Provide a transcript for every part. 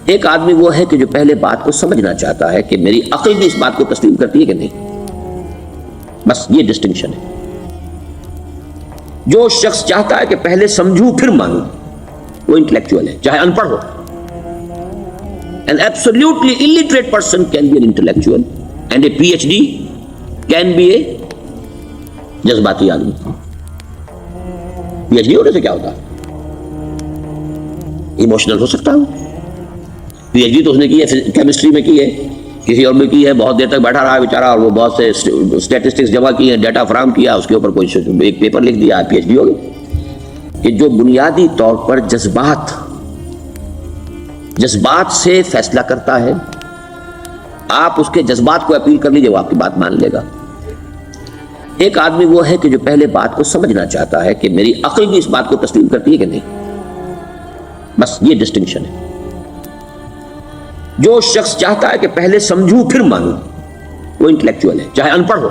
ایک آدمی وہ ہے کہ جو پہلے بات کو سمجھنا چاہتا ہے کہ میری عقل بھی اس بات کو تسلیم کرتی ہے کہ نہیں، بس یہ ڈسٹنکشن ہے۔ جو شخص چاہتا ہے کہ پہلے سمجھوں پھر مانوں، وہ انٹلیکچوئل ہے، چاہے ان پڑھ ہو۔ An absolutely illiterate person can be an intellectual and a PhD can be a جذباتی آدمی۔ پی ایچ ڈی ہونے سے کیا ہوتا ہے؟ ایموشنل ہو سکتا ہوں۔ پی ایچ ڈی تو اس نے کی ہے کیمسٹری میں کی ہے، کسی اور میں کی ہے، بہت دیر تک بیٹھا رہا ہے بیچارہ، اور وہ بہت سے اسٹیٹسٹکس جمع کی ہیں، ڈیٹا فراہم کیا، اس کے اوپر کوئی ایک پیپر لکھ دیا، پی ایچ ڈی ہو گئی۔ کہ جو بنیادی طور پر جذبات سے فیصلہ کرتا ہے، آپ اس کے جذبات کو اپیل کر لیجیے، وہ آپ کی بات مان لے گا۔ ایک آدمی وہ ہے کہ جو پہلے بات کو سمجھنا چاہتا ہے کہ میری عقل بھی اس بات کو تسلیم کرتی ہے کہ نہیں، بس یہ ڈسٹنکشن ہے۔ جو شخص چاہتا ہے کہ پہلے سمجھوں پھر مانوں، وہ انٹلیکچوئل ہے، چاہے ان پڑھ ہو۔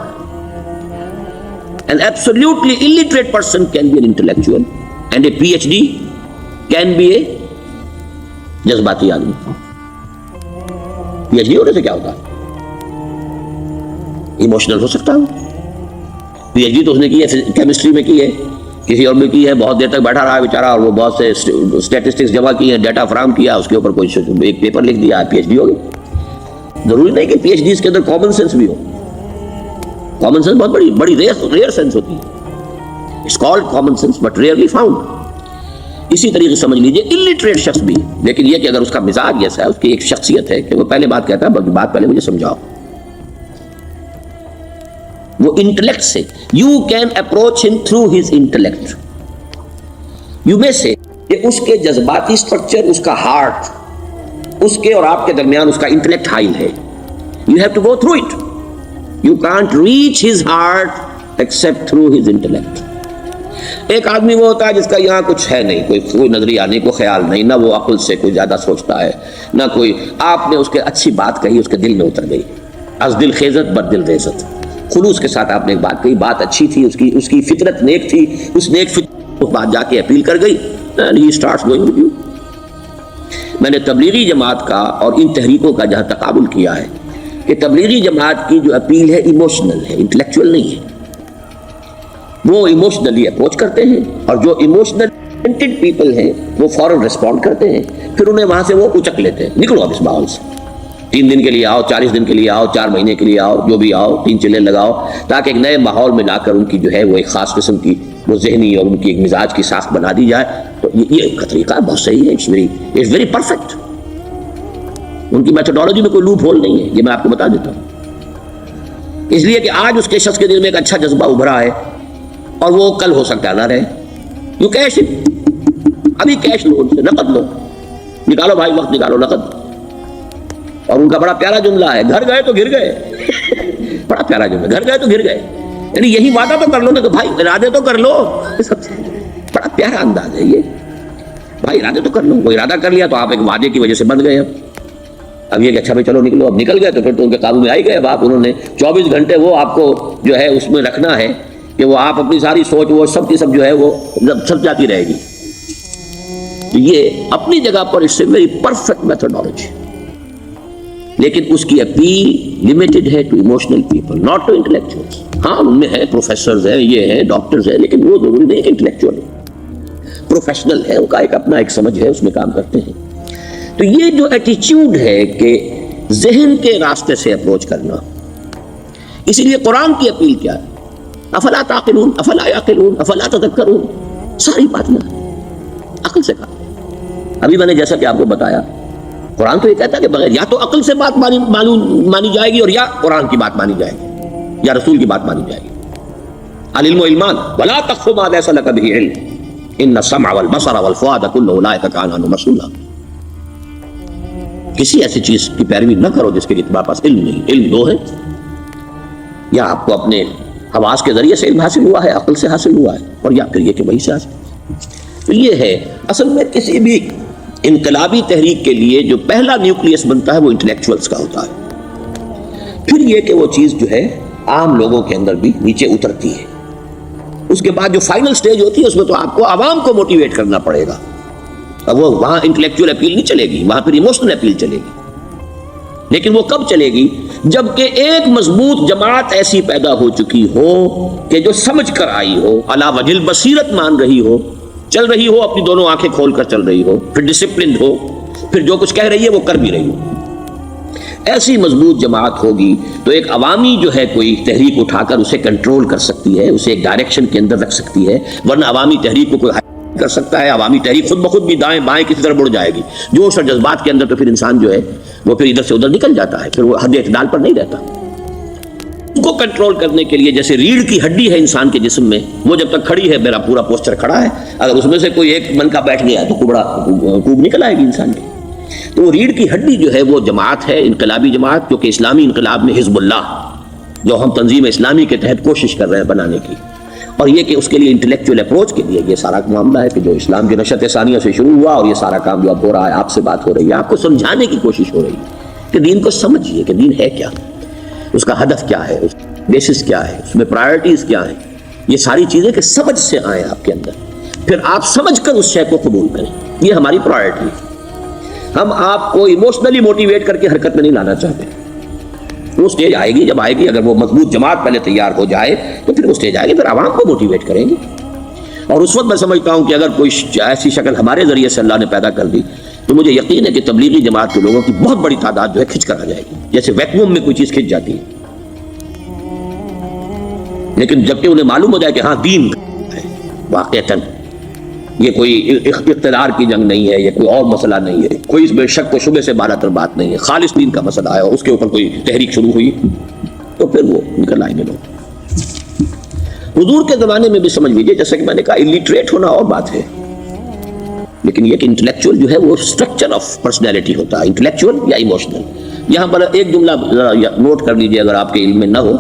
An absolutely illiterate person can be an intellectual and a PhD can be a جذباتی آدمی۔ پی ایچ ڈی ہونے سے کیا ہوتا ہے؟ ایموشنل ہو سکتا ہوں۔ پی ایچ ڈی تو اس نے کی ہے کیمسٹری میں کی ہے، کسی اور میں کی ہے، بہت دیر تک بیٹھا رہا ہے بیچارہ، اور وہ بہت سے اسٹیٹسٹکس جمع کی ہیں، ڈیٹا فراہم کیا، اس کے اوپر کوئی ایک پیپر لکھ دیا، پی ایچ ڈی ہو گئی۔ ضروری نہیں کہ پی ایچ ڈیز کے اندر کامن سینس بھی ہو۔ کامن سینس بہت بڑی ریئر سینس ہوتی ہے۔ It's called common sense but rarely found. اسی طریقے سمجھ لیجئے الٹریٹ شخص بھی، لیکن یہ کہ اگر اس کا مزاج ایسا ہے، اس کی ایک شخصیت ہے کہ وہ پہلے بات کہتا ہے، بلکہ بات پہلے مجھے سمجھاؤ، وہ انٹلیکٹ سے یو کین اپروچ ہم تھرو ہز انٹلیکٹ۔ یو میں سے کہ اس کے جذباتی سٹرکچر، اس کا ہارٹ، اس کے اور آپ کے درمیان اس کا انٹلیکٹ حائل ہے۔ You have to go through it, you can't reach his heart except through his intellect. ایک آدمی وہ ہوتا ہے جس کا یہاں کچھ ہے نہیں، کوئی نظریہ نہیں، کوئی خیال نہیں، نہ وہ عقل سے کوئی زیادہ سوچتا ہے، نہ کوئی، آپ نے اس کے اچھی بات کہی، اس کے دل میں اتر گئی، از دل خیزت بد دل ریزت، خلوص کے ساتھ آپ نے ایک بات کہی، بات اچھی تھی، اس کی فطرت نیک تھی، اس نیک فطرت بات جا کے اپیل کر گئی، and he starts going with you۔ میں نے تبلیغی جماعت کا اور ان تحریکوں کا جہاں تقابل کیا ہے کہ تبلیغی جماعت کی جو اپیل ہے ایموشنل ہے، انٹلیکچوئل نہیں ہے۔ وہ ایموشنلی اپروچ کرتے ہیں، اور جو ایموشنل پیپل ہیں وہ فوراً ریسپونڈ کرتے ہیں، پھر انہیں وہاں سے وہ اچک لیتے ہیں، نکلو اب اس ماحول سے، 3 دن کے لیے آؤ، 40 دن کے لیے آؤ، 4 مہینے کے لیے آؤ، جو بھی آؤ، 3 چلے لگاؤ، تاکہ ایک نئے ماحول میں لا کر ان کی جو ہے وہ ایک خاص قسم کی وہ ذہنی اور ان کی ایک مزاج کی ساخت بنا دی جائے۔ تو یہ کا طریقہ بہت صحیح ہے، اٹس ویری پرفیکٹ۔ ان کی میتھڈالوجی میں کوئی لوپ ہول نہیں ہے، یہ میں آپ کو بتا دیتا ہوں، اس لیے کہ آج اس کے شخص کے دل میں ایک اچھا جذبہ ابھرا ہے، اور وہ کل ہو سکتا ہے نہ رہے۔ یو کیش، ابھی کیش لو، ان سے نقد لو، نکالو بھائی، وقت نکالو، نقد۔ اور ان کا بڑا پیارا جملہ ہے، گھر گئے تو گر گئے، بڑا پیارا جملہ، گھر گئے تو گر گئے، یعنی یہی وعدہ تو کر لو نا کہ بھائی ارادے تو کر لو، بڑا پیارا انداز ہے یہ، بھائی ارادے تو کر لو۔ وہ ارادہ کر لیا تو آپ ایک وعدے کی وجہ سے بند گئے۔ اب یہ کہ اچھا بھائی چلو نکلو، اب نکل گئے تو پھر تو ان کے قابو میں آئی گئے۔ اب آپ، انہوں نے 24 گھنٹے وہ آپ کو جو ہے اس میں رکھنا ہے کہ وہ آپ اپنی ساری سوچ وہ سب کی سب جو ہے وہ سب جاتی رہے گی۔ تو یہ اپنی جگہ پر اس سے ویری پرفیکٹ میتھڈالوجی، لیکن اس کی اپیل لمیٹڈ ہے to emotional people, not to intellectuals. ہاں ان میں ہے پروفیسرز ہیں، یہ ہیں ڈاکٹرز ہیں، لیکن وہ ضروری نہیں کہ انٹلیکچوئل ہے، پروفیشنل ہے، ان کا ایک اپنا ایک سمجھ ہے، اس میں کام کرتے ہیں۔ تو یہ جو ایٹیچیوڈ ہے کہ ذہن کے راستے سے اپروچ کرنا، اسی لیے قرآن کی اپیل کیا ہے؟ افلا تعقلون، افلا یعقلون، افلا تذکرون، ساری باتیں عقل سے کہا۔ ابھی میں نے جیسا کہ آپ کو بتایا، قرآن تو یہ کہتا ہے کہ بغیر یا تو عقل سے بات مانی جائے گی، اور یا قرآن کی بات مانی جائے گی، یا رسول کی بات مانی جائے گی۔ العلم علمان ولا تقف ما ليس لك به علم ان السمع والبصر والفؤاد كل اولئك كان عنه مسؤولا۔ کسی ایسی چیز کی پیروی نہ کرو جس کے لیے تمہارے پاس علم نہیں۔ علم دو ہے، یا آپ کو اپنے حواس کے ذریعے سے علم حاصل ہوا ہے، عقل سے حاصل ہوا ہے، اور یا پھر یہ کہ وہی سے حاصل۔ تو یہ ہے اصل میں کسی بھی انقلابی تحریک کے لیے جو پہلا نیوکلیس بنتا ہے وہ انٹلیکچوئلز کا ہوتا ہے، پھر یہ کہ وہ چیز جو ہے عام لوگوں کے اندر بھی نیچے اترتی ہے۔ اس کے بعد جو فائنل سٹیج ہوتی ہے اس میں تو آپ کو عوام کو موٹیویٹ کرنا پڑے گا اب وہ وہاں انٹلیکچوئل اپیل نہیں چلے گی، وہاں پھر ایموشنل اپیل چلے گی. لیکن وہ کب چلے گی؟ جبکہ ایک مضبوط جماعت ایسی پیدا ہو چکی ہو کہ جو سمجھ کر آئی ہو، علی وجہ البصیرت مان رہی ہو، چل رہی ہو، اپنی دونوں آنکھیں کھول کر چل رہی ہو، پھر ڈسپلنڈ ہو، پھر جو کچھ کہہ رہی ہے وہ کر بھی رہی ہو. ایسی مضبوط جماعت ہوگی تو ایک عوامی جو ہے کوئی تحریک اٹھا کر اسے کنٹرول کر سکتی ہے، اسے ایک ڈائریکشن کے اندر رکھ سکتی ہے. ورنہ عوامی تحریک کو کوئی کر سکتا ہے؟ عوامی تحریک خود بخود بھی دائیں بائیں کسی طرف مڑ جائے گی، جوش اور جذبات کے اندر، تو پھر انسان جو ہے وہ پھر ادھر سے ادھر نکل جاتا ہے، پھر وہ حد اعتدال پر نہیں رہتا. اس کو کنٹرول کرنے کے لیے جیسے ریڑھ کی ہڈی ہے انسان کے جسم میں، وہ جب تک کھڑی ہے میرا پورا پوسچر کھڑا ہے، اگر اس میں سے کوئی ایک من کا بیٹھ گیا تو کوب نکل آئے گی انسان کی. تو وہ ریڑھ کی ہڈی جو ہے وہ جماعت ہے، انقلابی جماعت، جو کہ اسلامی انقلاب میں حزب اللہ جو ہم تنظیم اسلامی کے تحت کوشش کر رہے ہیں بنانے کی. اور یہ کہ اس کے لیے انٹلیکچوئل اپروچ کے لیے یہ سارا معاملہ ہے کہ جو اسلام کی نشأت ثانیہ سے شروع ہوا، اور یہ سارا کام جو اب ہو رہا ہے، آپ سے بات ہو رہی ہے، آپ کو سمجھانے کی کوشش ہو رہی ہے کہ دین کو سمجھیے کہ دین ہے کیا، اس کا ہدف کیا ہے، اس بیسس کیا ہے، اس میں پرائرٹیز کیا ہیں. یہ ساری چیزیں کہ سمجھ سے آئیں آپ کے اندر، پھر آپ سمجھ کر اس شے کو قبول کریں. یہ ہماری پرائرٹی ہے. ہم آپ کو ایموشنلی موٹیویٹ کر کے حرکت میں نہیں لانا چاہتے. وہ سٹیج آئے گی، جب آئے گی، اگر وہ مضبوط جماعت پہلے تیار ہو جائے تو پھر وہ سٹیج آئے گی، پھر عوام کو موٹیویٹ کریں گے. اور اس وقت میں سمجھتا ہوں کہ اگر کوئی ایسی شکل ہمارے ذریعے سے اللہ نے پیدا کر دی تو مجھے یقین ہے کہ تبلیغی جماعت کے لوگوں کی بہت بڑی تعداد جو ہے کھنچ کر آ جائے گی، جیسے ویکیوم میں کوئی چیز کھنچ جاتی ہے. لیکن جبکہ انہیں معلوم ہو جائے کہ ہاں دین ہے واقعتاً، یہ کوئی اقتدار کی جنگ نہیں ہے، یہ کوئی اور مسئلہ نہیں ہے، کوئی اس میں شک و شبے سے بالاتر بات نہیں ہے، خالص دین کا مسئلہ ہے، اور اس کے اوپر کوئی تحریک شروع ہوئی تو پھر وہ نکل آئیں گے لوگ. حضور کے زمانے میں بھی سمجھ لیجیے، جیسے کہ میں نے کہا الٹریٹ ہونا اور بات ہے، لیکن یہ کہ انٹلیکچوئل جو ہے وہ اسٹرکچر آف پرسنالٹی ہوتا ہے، انٹلیکچوئل یا ایموشنل. یہاں پر ایک جملہ نوٹ کر لیجیے اگر آپ کے علم میں نہ ہو.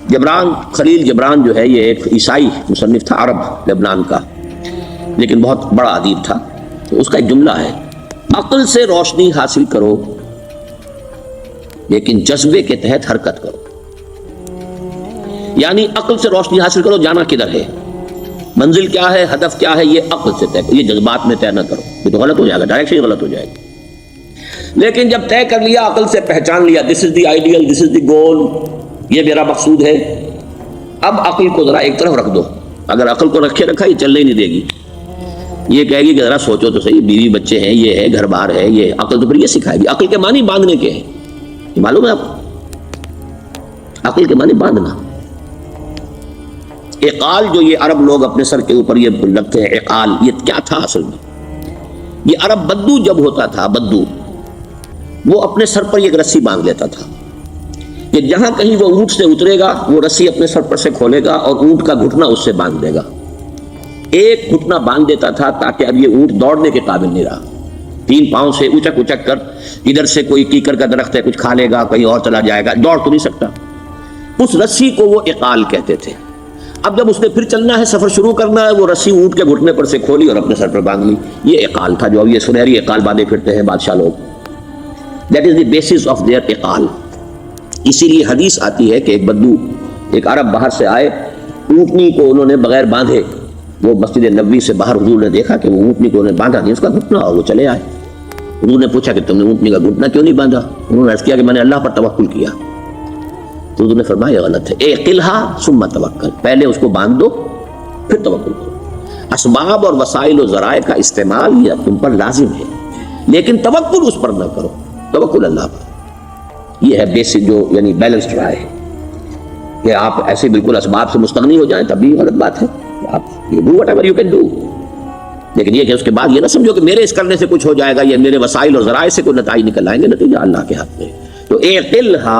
جبران، خلیل جبران جو ہے یہ ایک عیسائی مصنف تھا، عرب لبنان کا، لیکن بہت بڑا ادیب تھا. تو اس کا ایک جملہ ہے، عقل سے روشنی حاصل کرو لیکن جذبے کے تحت حرکت کرو. یعنی عقل سے روشنی حاصل کرو، جانا کدھر ہے، منزل کیا ہے، ہدف کیا ہے، یہ عقل سے طے کرو، یہ جذبات میں طے نہ کرو، یہ تو غلط ہو جائے گا، ڈائریکشن غلط ہو جائے گی. لیکن جب طے کر لیا، عقل سے پہچان لیا، دس از دی آئیڈیل، دس از دی گول، یہ میرا مقصود ہے، اب عقل کو ذرا ایک طرف رکھ دو. اگر عقل کو رکھے رکھا یہ چلنے ہی نہیں دے گی، یہ کہے گی کہ ذرا سوچو تو صحیح، بیوی بچے ہیں، یہ ہے، گھر بار ہے، یہ عقل تو پھر یہ سکھائے گی. عقل کے معنی باندھنے کے ہیں، یہ معلوم ہے آپ کو، عقل کے معنی باندھنا. اقال جو یہ عرب لوگ اپنے سر کے اوپر یہ لگتے ہیں، اقال، یہ کیا تھا اصل میں؟ یہ عرب بدو جب ہوتا تھا، بدو وہ اپنے سر پر ایک رسی باندھ لیتا تھا کہ جہاں کہیں وہ اونٹ سے اترے گا وہ رسی اپنے سر پر سے کھولے گا اور اونٹ کا گھٹنا اس سے باندھ دے گا. ایک گھٹنا باندھ دیتا تھا تاکہ اب یہ اونٹ دوڑنے کے قابل نہیں رہا، 3 پاؤں سے اچک اچک کر، ادھر سے کوئی کیکر کا درخت ہے کچھ کھا لے گا، کہیں اور چلا جائے گا، دوڑ تو نہیں سکتا. اس رسی کو وہ اقال کہتے تھے. اب جب اس نے پھر چلنا ہے، سفر شروع کرنا ہے، وہ رسی اونٹ کے گھٹنے پر سے کھولی اور اپنے سر پر باندھ لی. یہ اقال تھا، جو اب یہ سنہری اقال باندھے پھرتے ہیں بادشاہ لوگ. That is the basis of their اقال. اسی لیے حدیث آتی ہے کہ ایک بدو، ایک عرب باہر سے آئے، اونٹنی کو انہوں نے بغیر باندھے، وہ مسجد نبوی سے باہر حضور نے دیکھا کہ وہ اونٹنی کو انہوں نے باندھا نہیں، اس کا گھٹنا، اور وہ چلے آئے. حضور نے پوچھا کہ تم نے اونٹنی کا گھٹنا کیوں نہیں باندھا؟ انہوں نے عرض کیا کہ میں نے اللہ پر توکل کیا. تو حضور نے فرمایا یہ غلط ہے، اعقلھا ثم توکل، پہلے اس کو باندھ دو پھر توکل کرو. اسباب اور وسائل و ذرائع کا استعمال یہ تم پر لازم ہے، لیکن توکل اس پر نہ کرو، توکل اللہ پر. یہ ہے بیسک جو یعنی بیلنسڈ رائے ہے کہ آپ ایسے بالکل اسباب سے مستغنی ہو جائیں تب بھی غلط بات ہے. آپ you do whatever you can do، لیکن یہ کہ اس کے بعد یہ نہ سمجھو کہ میرے اس کرنے سے کچھ ہو جائے گا، یہ میرے وسائل اور ذرائع سے کوئی نتائج نکل آئیں گے، نتیجہ اللہ کے ہاتھ میں. تو اعقلھا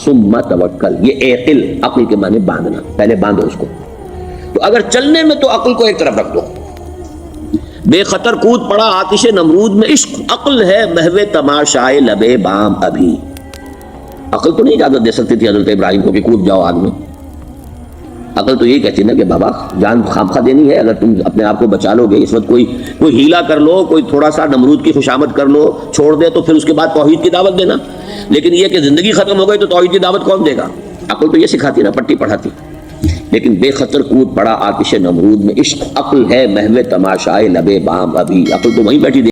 ثم توکل، یہ اعقل، عقل کے معنی باندھنا، پہلے باندھو اس کو. تو اگر چلنے میں تو عقل کو ایک طرف رکھ دو. بے خطر کود پڑا آتش نمرود میں عشق، عقل ہے محو تماشائے لبے بام ابھی. عقل تو نہیں اجازت دے سکتی تھی حضرت ابراہیم کو کہ کود جاؤ آگ میں. عقل تو یہی کہتی نا کہ بابا جان خامخواہ دینی ہے، اگر تم اپنے آپ کو بچا لو گے، اس وقت کوئی ہیلا کر لو، کوئی تھوڑا سا نمرود کی خوشامد کر لو، چھوڑ دے تو پھر اس کے بعد توحید کی دعوت دینا. لیکن یہ کہ زندگی ختم ہو گئی تو توحید کی دعوت کون دے گا؟ عقل تو یہ سکھاتی نا، پٹی پڑھاتی. لیکن بے خطر کود پڑا آتش نمرود میں، عشق عقل ہے محو تماشائے لبے بام ابھی، عقل تو وہیں بیٹھی